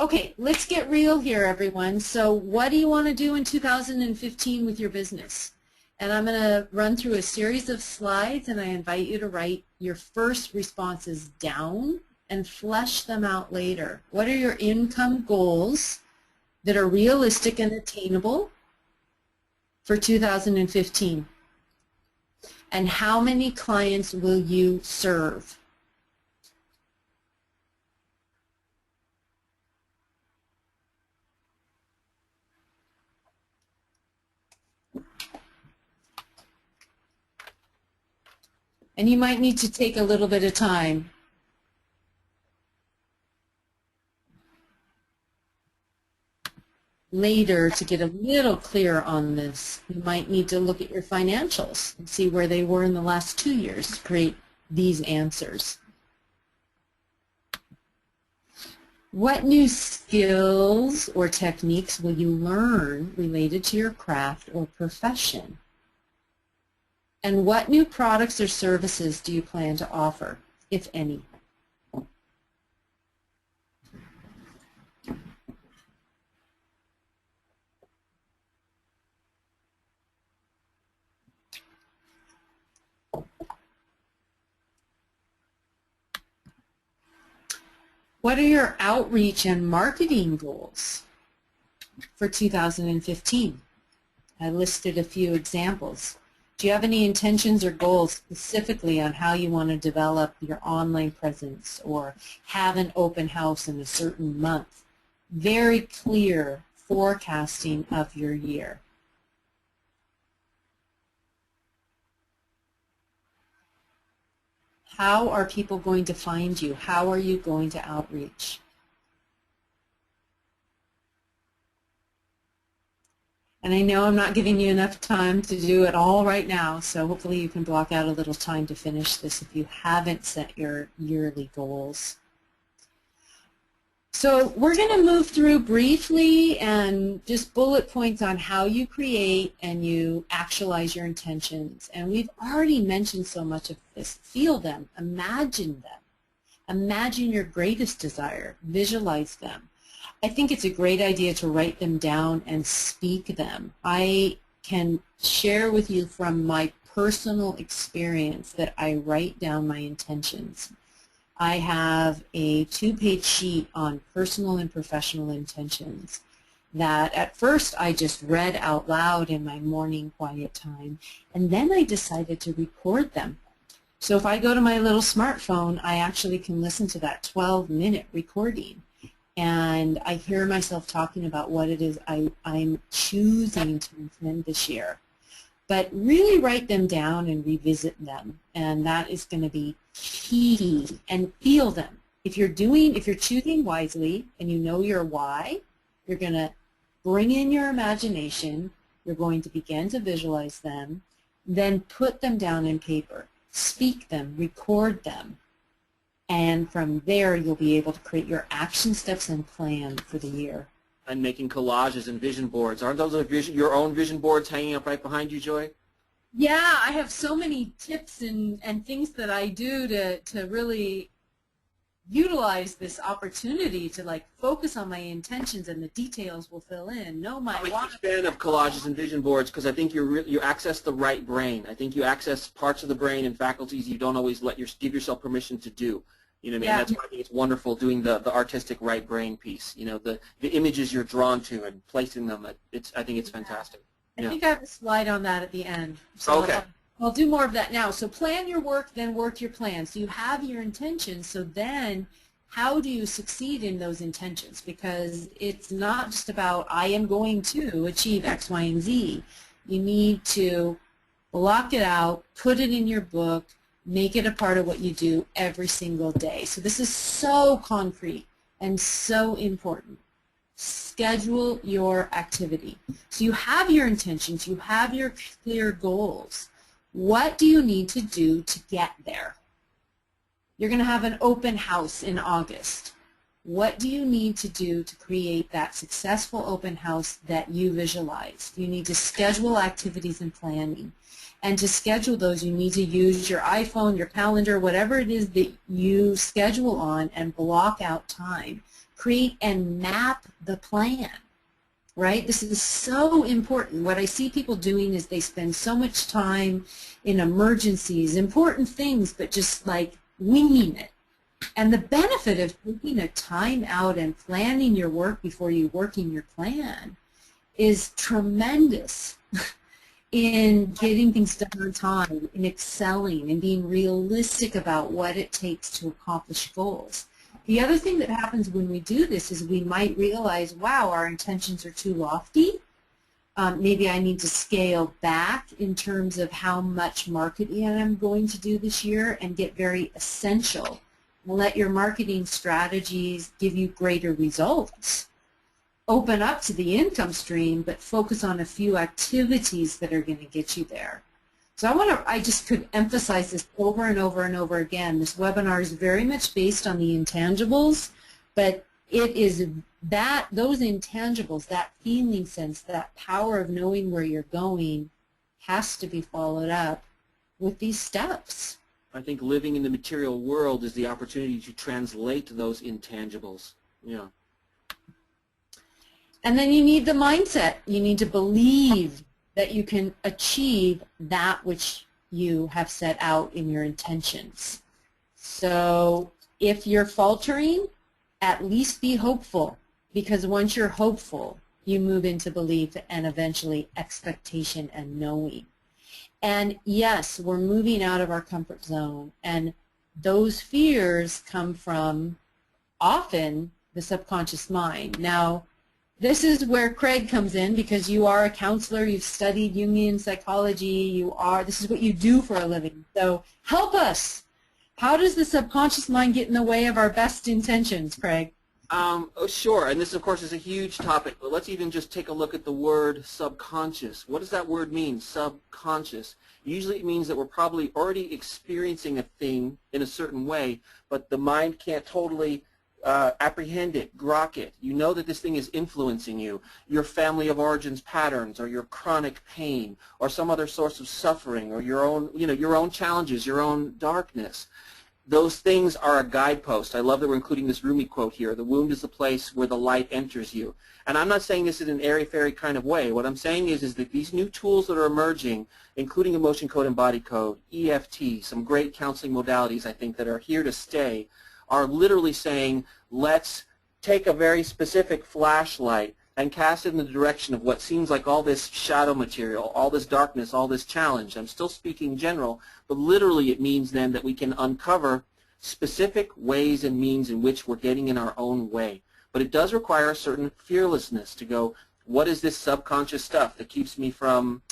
Speaker 1: Okay, let's get real here, everyone. So what do you want to do in 2015 with your business? And I'm going to run through a series of slides, and I invite you to write your first responses down and flesh them out later. What are your income goals that are realistic and attainable for 2015? And how many clients will you serve? And you might need to take a little bit of time. Later, to get a little clearer on this, you might need to look at your financials and see where they were in the last 2 years to create these answers. What new skills or techniques will you learn related to your craft or profession? And what new products or services do you plan to offer, if any? What are your outreach and marketing goals for 2015? I listed a few examples. Do you have any intentions or goals specifically on how you want to develop your online presence or have an open house in a certain month? Very clear forecasting of your year. How are people going to find you? How are you going to outreach? And I know I'm not giving you enough time to do it all right now, so hopefully you can block out a little time to finish this if you haven't set your yearly goals. So we're going to move through briefly and just bullet points on how you create and you actualize your intentions. And we've already mentioned so much of this. Feel them, imagine them. Imagine your greatest desire, visualize them. I think it's a great idea to write them down and speak them. I can share with you from my personal experience that I write down my intentions. I have a 2-page sheet on personal and professional intentions that at first I just read out loud in my morning quiet time, and then I decided to record them. So if I go to my little smartphone, I actually can listen to that 12-minute recording, and I hear myself talking about what it is I'm choosing to intend this year. But really write them down and revisit them, and that is going to be key. And feel them. If you're choosing wisely and you know your why, you're going to bring in your imagination, you're going to begin to visualize them, then put them down in paper, speak them, record them, and from there you'll be able to create your action steps and plan for the year.
Speaker 2: And making collages and vision boards. Aren't those your own vision boards hanging up right behind you, Joy?
Speaker 1: Yeah, I have so many tips and things that I do to really utilize this opportunity to like focus on my intentions, and the details will fill in. Know my why.
Speaker 2: I'm a huge fan of collages and vision boards because I think you access the right brain. I think you access parts of the brain and faculties you don't always give yourself permission to do. You know what I mean?
Speaker 1: Yeah.
Speaker 2: That's why I think it's wonderful doing the artistic right brain piece. You know, the images you're drawn to and placing them. I think it's fantastic.
Speaker 1: I think I have a slide on that at the end. So
Speaker 2: okay.
Speaker 1: I'll do more of that now. So plan your work, then work your plan. So you have your intentions. So then how do you succeed in those intentions? Because it's not just about I am going to achieve X, Y, and Z. You need to block it out, put it in your book, make it a part of what you do every single day. So this is so concrete and so important. Schedule your activity. So you have your intentions, you have your clear goals. What do you need to do to get there? You're going to have an open house in August. What do you need to do to create that successful open house that you visualized? You need to schedule activities and planning. And to schedule those, you need to use your iPhone, your calendar, whatever it is that you schedule on, and block out time. Create and map the plan, right? This is so important. What I see people doing is they spend so much time in emergencies, important things, but just like winging it. And the benefit of taking a time out and planning your work before you working your plan is tremendous. In getting things done on time, in excelling, and being realistic about what it takes to accomplish goals. The other thing that happens when we do this is we might realize, wow, our intentions are too lofty. Maybe I need to scale back in terms of how much marketing I'm going to do this year and get very essential. Let your marketing strategies give you greater results. Open up to the income stream, but focus on a few activities that are going to get you there. So I just could emphasize this over and over and over again. This webinar is very much based on the intangibles, but it is those intangibles, that feeling sense, that power of knowing where you're going has to be followed up with these steps.
Speaker 2: I think living in the material world is the opportunity to translate those intangibles. Yeah.
Speaker 1: And then you need the mindset. You need to believe that you can achieve that which you have set out in your intentions. So if you're faltering, at least be hopeful, because once you're hopeful, you move into belief and eventually expectation and knowing. And yes, we're moving out of our comfort zone, and those fears come from often the subconscious mind. Now, this is where Craig comes in, because you are a counselor, you've studied Jungian psychology, this is what you do for a living. So help us. How does the subconscious mind get in the way of our best intentions, Craig?
Speaker 2: Sure, and this, of course, is a huge topic, but let's even just take a look at the word subconscious. What does that word mean, subconscious? Usually it means that we're probably already experiencing a thing in a certain way, but the mind can't totally apprehend it, grok it. You know that this thing is influencing you, your family of origins patterns, or your chronic pain, or some other source of suffering, or your own challenges, your own darkness. Those things are a guidepost. I love that we're including this Rumi quote here. The wound is the place where the light enters you. And I'm not saying this in an airy-fairy kind of way. What I'm saying is that these new tools that are emerging, including emotion code and body code, EFT, some great counseling modalities I think that are here to stay, are literally saying, let's take a very specific flashlight and cast it in the direction of what seems like all this shadow material, all this darkness, all this challenge. I'm still speaking general, but literally it means then that we can uncover specific ways and means in which we're getting in our own way. But it does require a certain fearlessness to go, what is this subconscious stuff that keeps me from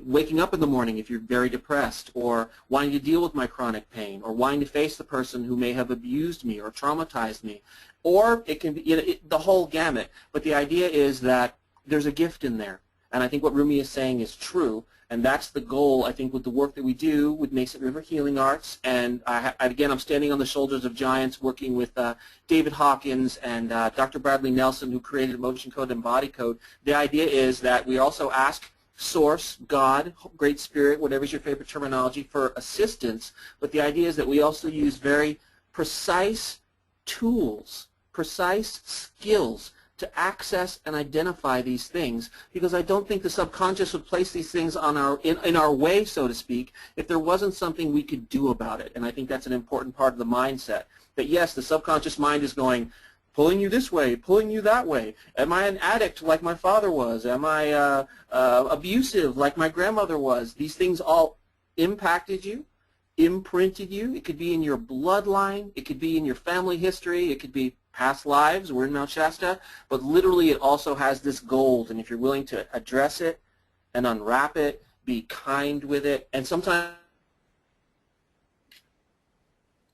Speaker 2: waking up in the morning if you're very depressed, or wanting to deal with my chronic pain, or wanting to face the person who may have abused me or traumatized me. Or it can be the whole gamut. But the idea is that there's a gift in there. And I think what Rumi is saying is true. And that's the goal, I think, with the work that we do with Mason River Healing Arts. And again, I'm standing on the shoulders of giants working with David Hawkins and Dr. Bradley Nelson, who created Emotion Code and Body Code. The idea is that we also ask Source, God, Great Spirit, whatever's your favorite terminology, for assistance. But the idea is that we also use very precise tools, precise skills to access and identify these things, because I don't think the subconscious would place these things on in our way, so to speak, if there wasn't something we could do about it. And I think that's an important part of the mindset, that yes, the subconscious mind is going, pulling you this way, pulling you that way. Am I an addict like my father was? Am I abusive like my grandmother was? These things all impacted you, imprinted you. It could be in your bloodline. It could be in your family history. It could be past lives. We're in Mount Shasta. But literally it also has this gold, and if you're willing to address it and unwrap it, be kind with it, and sometimes...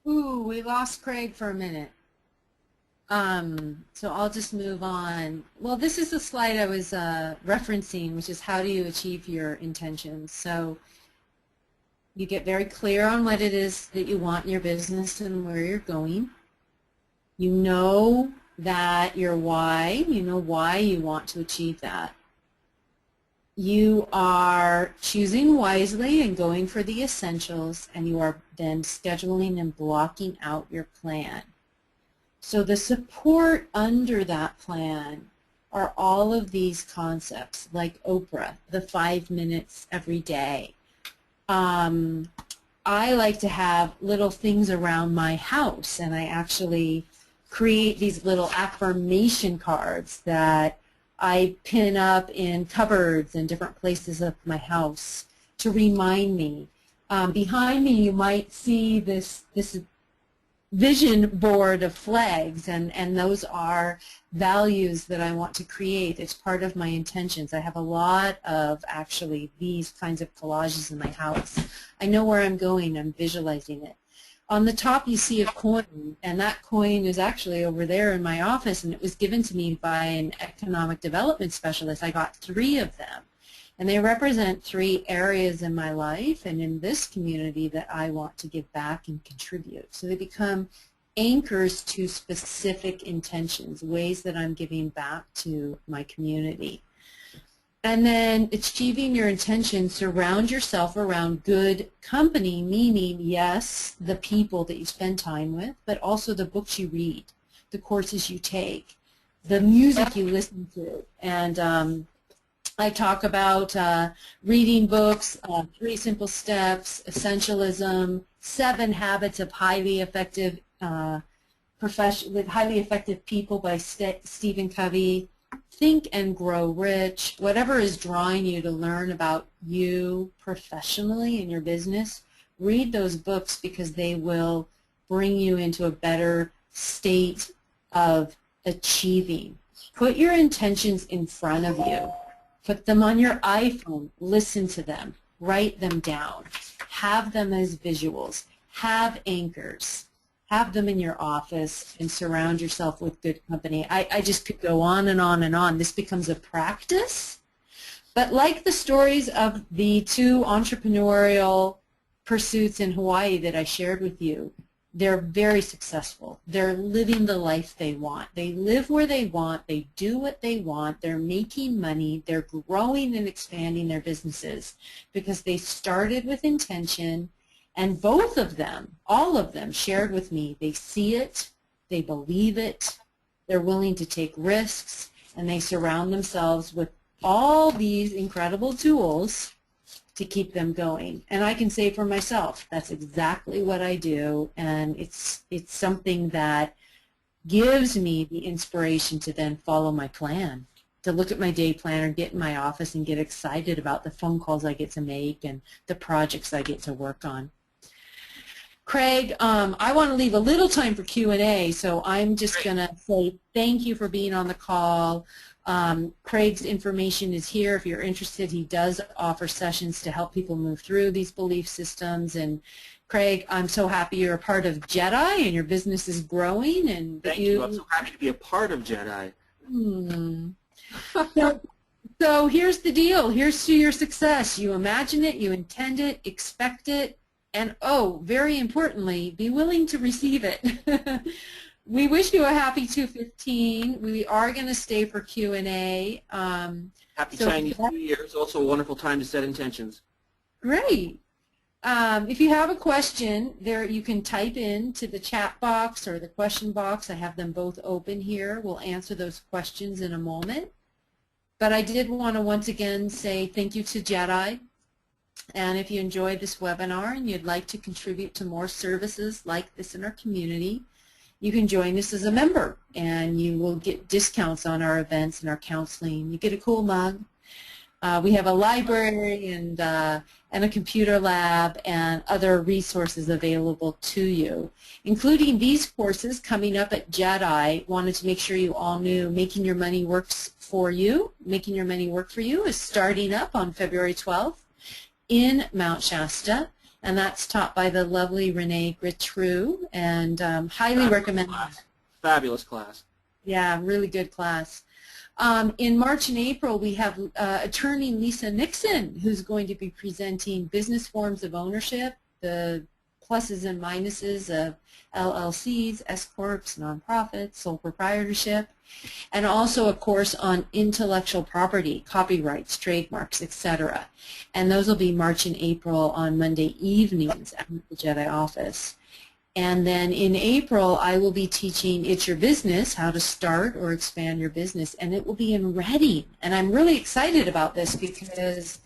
Speaker 1: Ooh, we lost Craig for a minute. So I'll just move on. Well, this is the slide I was referencing, which is how do you achieve your intentions. So you get very clear on what it is that you want in your business and where you're going. You know that your why, you know why you want to achieve that. You are choosing wisely and going for the essentials, and you are then scheduling and blocking out your plan. So the support under that plan are all of these concepts, like Oprah, the 5 minutes every day. I like to have little things around my house, and I actually create these little affirmation cards that I pin up in cupboards and different places of my house to remind me. Behind me you might see this vision board of flags, and those are values that I want to create. It's part of my intentions. I have a lot of actually these kinds of collages in my house. I know where I'm going. I'm visualizing it. On the top you see a coin, and that coin is actually over there in my office, and it was given to me by an economic development specialist. I got 3 of them. And they represent 3 areas in my life and in this community that I want to give back and contribute. So they become anchors to specific intentions, ways that I'm giving back to my community. And then achieving your intention, surround yourself around good company, meaning, yes, the people that you spend time with, but also the books you read, the courses you take, the music you listen to. And I talk about reading books, 3 Simple Steps, Essentialism, 7 Habits of Highly Effective People by Stephen Covey, Think and Grow Rich. Whatever is drawing you to learn about you professionally in your business, read those books because they will bring you into a better state of achieving. Put your intentions in front of you. Put them on your iPhone, listen to them, write them down, have them as visuals, have anchors, have them in your office, and surround yourself with good company. I just could go on and on and on. This becomes a practice, but like the stories of the 2 entrepreneurial pursuits in Hawaii that I shared with you, they're very successful. They're living the life they want. They live where they want. They do what they want. They're making money. They're growing and expanding their businesses because they started with intention, and both of them, all of them, shared with me they see it, they believe it, they're willing to take risks, and they surround themselves with all these incredible tools to keep them going. And I can say for myself, that's exactly what I do, and it's something that gives me the inspiration to then follow my plan, to look at my day planner, get in my office, and get excited about the phone calls I get to make and the projects I get to work on. Craig, I want to leave a little time for Q&A, so I'm just going to say thank you for being on the call. Craig's information is here if you're interested. He does offer sessions to help people move through these belief systems. And Craig, I'm so happy you're a part of JEDI and your business is growing. And
Speaker 2: Thank you. I'm so happy to be a part of JEDI.
Speaker 1: So here's the deal. Here's to your success. You imagine it, you intend it, expect it, and oh, very importantly, be willing to receive it. We wish you a happy 215. We are going to stay for Q&A.
Speaker 2: Happy Chinese New Year. It's also a wonderful time to set intentions.
Speaker 1: Great. If you have a question, there you can type in to the chat box or the question box. I have them both open here. We'll answer those questions in a moment. But I did want to once again say thank you to JEDI. And if you enjoyed this webinar and you'd like to contribute to more services like this in our community, you can join us as a member, and you will get discounts on our events and our counseling. You get a cool mug. We have a library and a computer lab and other resources available to you, including these courses coming up at JEDI. Wanted to make sure you all knew Making Your Money Works for You. Making Your Money Work for You is starting up on February 12th in Mount Shasta. And that's taught by the lovely Renee Grittrue, and highly recommend.
Speaker 2: Fabulous class.
Speaker 1: Yeah, really good class. In March and April, we have attorney Lisa Nixon, who's going to be presenting business forms of ownership, the pluses and minuses of LLCs, S-corps, nonprofits, sole proprietorship, and also a course on intellectual property, copyrights, trademarks, etc. And those will be March and April on Monday evenings at the JEDI office. And then in April, I will be teaching It's Your Business, how to start or expand your business, and it will be in Reading. And I'm really excited about this because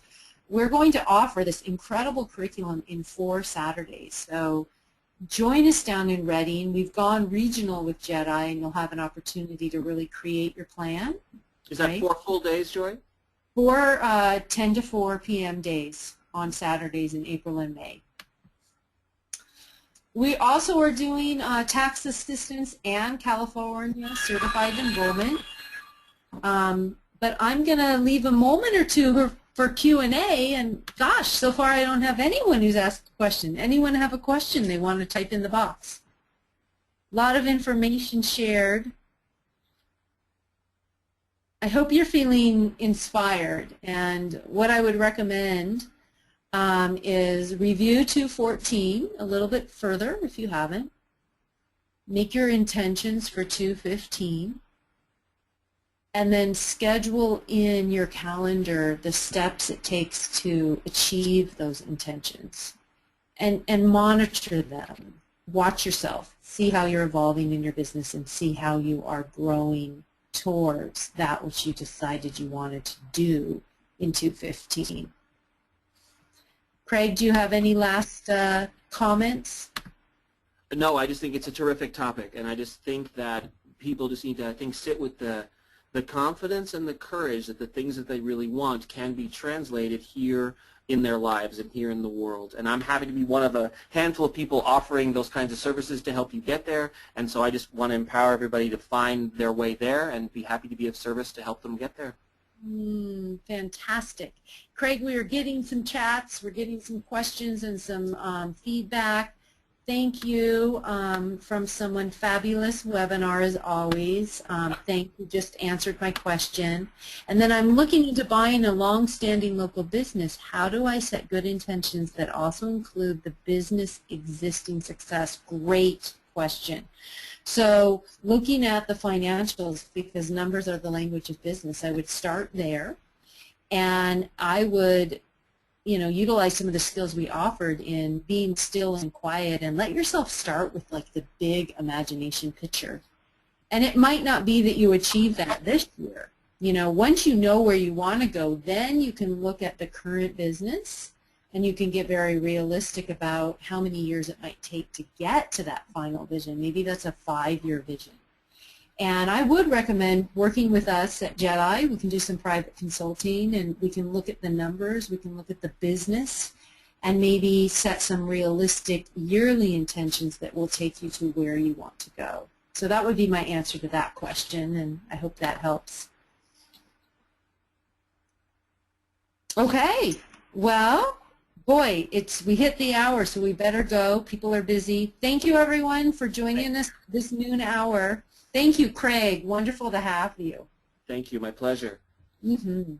Speaker 1: we're going to offer this incredible curriculum in 4 Saturdays. So join us down in Reading. We've gone regional with JEDI, and you'll have an opportunity to really create your plan.
Speaker 2: Is that 4 full days, Joy?
Speaker 1: 4 10 to 4 p.m. days on Saturdays in April and May. We also are doing tax assistance and California certified enrollment. But I'm going to leave a moment or two for Q&A, and gosh, so far I don't have anyone who's asked a question. Anyone have a question they want to type in the box? A lot of information shared. I hope you're feeling inspired, and what I would recommend is review 214 a little bit further if you haven't. Make your intentions for 215. And then schedule in your calendar the steps it takes to achieve those intentions. And monitor them. Watch yourself. See how you're evolving in your business and see how you are growing towards that which you decided you wanted to do in 215. Craig, do you have any last comments?
Speaker 2: No, I just think it's a terrific topic, and I just think that people just need to, I think, sit with the confidence and the courage that the things that they really want can be translated here in their lives and here in the world. And I'm happy to be one of a handful of people offering those kinds of services to help you get there. And so I just want to empower everybody to find their way there and be happy to be of service to help them get there.
Speaker 1: Fantastic. Craig, we are getting some chats, we're getting some questions and some feedback. Thank you from someone. Fabulous webinar as always. Thank you. Just answered my question. And then I'm looking into buying a long-standing local business. How do I set good intentions that also include the business existing success? Great question. So looking at the financials, because numbers are the language of business, I would start there. And I would utilize some of the skills we offered in being still and quiet, and let yourself start with like the big imagination picture. And it might not be that you achieve that this year. Once you know where you want to go, then you can look at the current business and you can get very realistic about how many years it might take to get to that final vision. Maybe that's a 5-year vision. And I would recommend working with us at JEDI. We can do some private consulting, and we can look at the numbers, we can look at the business, and maybe set some realistic yearly intentions that will take you to where you want to go. So that would be my answer to that question, and I hope that helps. Okay, well, boy, we hit the hour, so we better go. People are busy. Thank you, everyone, for joining us this noon hour. Thank you, Craig. Wonderful to have you.
Speaker 2: Thank you. My pleasure.
Speaker 1: Mm-hmm.